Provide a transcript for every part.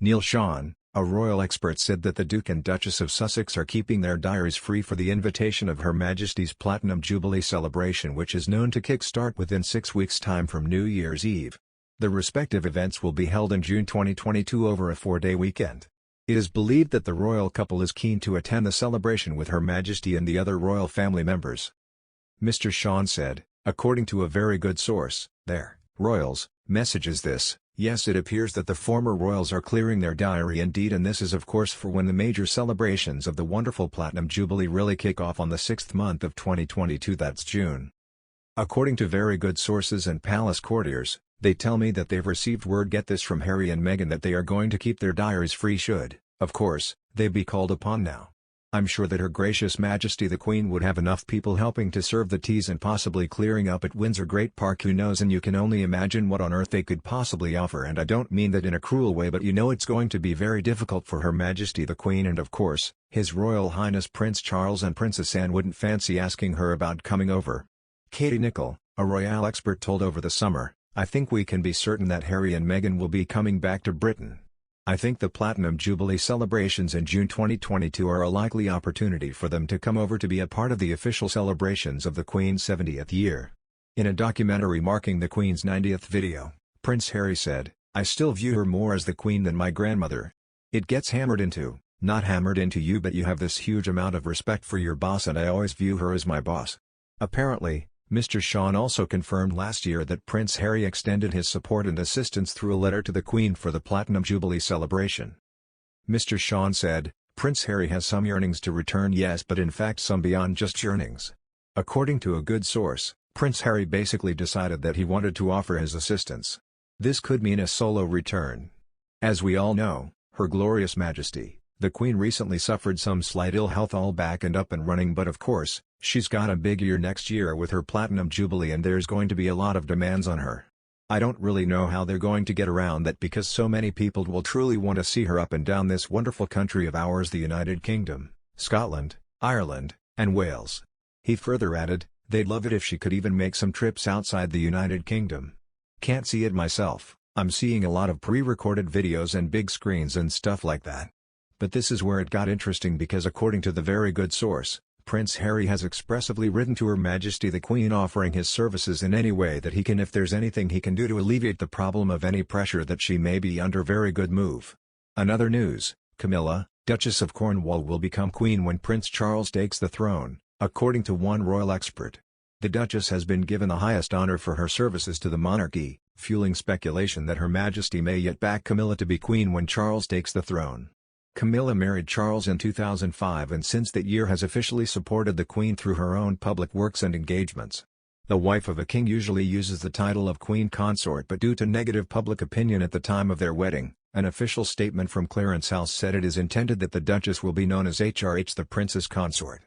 Neil Sean, a royal expert, said that the Duke and Duchess of Sussex are keeping their diaries free for the invitation of Her Majesty's Platinum Jubilee celebration, which is known to kick-start within 6 weeks' time from New Year's Eve. The respective events will be held in June 2022 over a 4-day weekend. It is believed that the royal couple is keen to attend the celebration with Her Majesty and the other royal family members. Mr. Sean said, according to a very good source, their royals' message is this: yes, it appears that the former royals are clearing their diary indeed, and this is of course for when the major celebrations of the wonderful Platinum Jubilee really kick off on the 6th month of 2022, that's June. According to very good sources and palace courtiers, they tell me that they've received word, get this, from Harry and Meghan, that they are going to keep their diaries free should, of course, they be called upon now. I'm sure that Her Gracious Majesty the Queen would have enough people helping to serve the teas and possibly clearing up at Windsor Great Park, who knows, and you can only imagine what on earth they could possibly offer, and I don't mean that in a cruel way, but you know it's going to be very difficult for Her Majesty the Queen and of course, His Royal Highness Prince Charles and Princess Anne wouldn't fancy asking her about coming over. Katie Nicholl, a royal expert, told over the summer, I think we can be certain that Harry and Meghan will be coming back to Britain. I think the Platinum Jubilee celebrations in June 2022 are a likely opportunity for them to come over to be a part of the official celebrations of the Queen's 70th year. In a documentary marking the Queen's 90th video, Prince Harry said, I still view her more as the Queen than my grandmother. It gets hammered into, not hammered into you, but you have this huge amount of respect for your boss, and I always view her as my boss. Apparently, Mr. Sean also confirmed last year that Prince Harry extended his support and assistance through a letter to the Queen for the Platinum Jubilee celebration. Mr. Sean said, Prince Harry has some yearnings to return, yes, but in fact some beyond just yearnings. According to a good source, Prince Harry basically decided that he wanted to offer his assistance. This could mean a solo return. As we all know, Her Glorious Majesty, the Queen, recently suffered some slight ill health, all back and up and running, but of course, she's got a big year next year with her Platinum Jubilee and there's going to be a lot of demands on her. I don't really know how they're going to get around that, because so many people will truly want to see her up and down this wonderful country of ours, the United Kingdom, Scotland, Ireland, and Wales. He further added, they'd love it if she could even make some trips outside the United Kingdom. Can't see it myself, I'm seeing a lot of pre-recorded videos and big screens and stuff like that. But this is where it got interesting, because according to the very good source, Prince Harry has expressively written to Her Majesty the Queen offering his services in any way that he can if there's anything he can do to alleviate the problem of any pressure that she may be under. Very good move. Another news, Camilla, Duchess of Cornwall, will become Queen when Prince Charles takes the throne, according to one royal expert. The Duchess has been given the highest honor for her services to the monarchy, fueling speculation that Her Majesty may yet back Camilla to be Queen when Charles takes the throne. Camilla married Charles in 2005 and since that year has officially supported the Queen through her own public works and engagements. The wife of a king usually uses the title of Queen Consort, but due to negative public opinion at the time of their wedding, an official statement from Clarence House said it is intended that the Duchess will be known as HRH, the Princess Consort.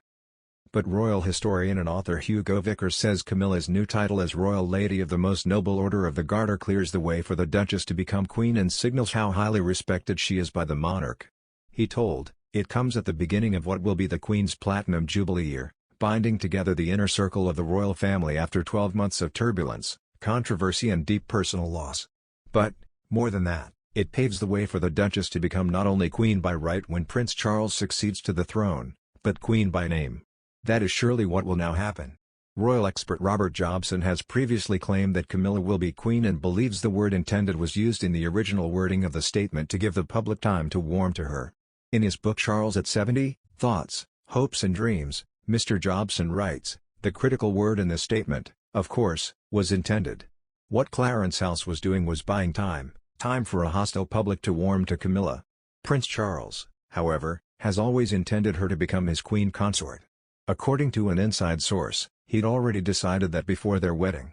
But royal historian and author Hugo Vickers says Camilla's new title as Royal Lady of the Most Noble Order of the Garter clears the way for the Duchess to become Queen and signals how highly respected she is by the monarch. He told, it comes at the beginning of what will be the Queen's Platinum Jubilee year, binding together the inner circle of the royal family after 12 months of turbulence, controversy and deep personal loss. But, more than that, it paves the way for the Duchess to become not only Queen by right when Prince Charles succeeds to the throne, but Queen by name. That is surely what will now happen. Royal expert Robert Jobson has previously claimed that Camilla will be Queen and believes the word intended was used in the original wording of the statement to give the public time to warm to her. In his book Charles at 70, Thoughts, Hopes and Dreams, Mr. Jobson writes, the critical word in this statement, of course, was intended. What Clarence House was doing was buying time for a hostile public to warm to Camilla. Prince Charles, however, has always intended her to become his Queen Consort. According to an inside source, he'd already decided that before their wedding.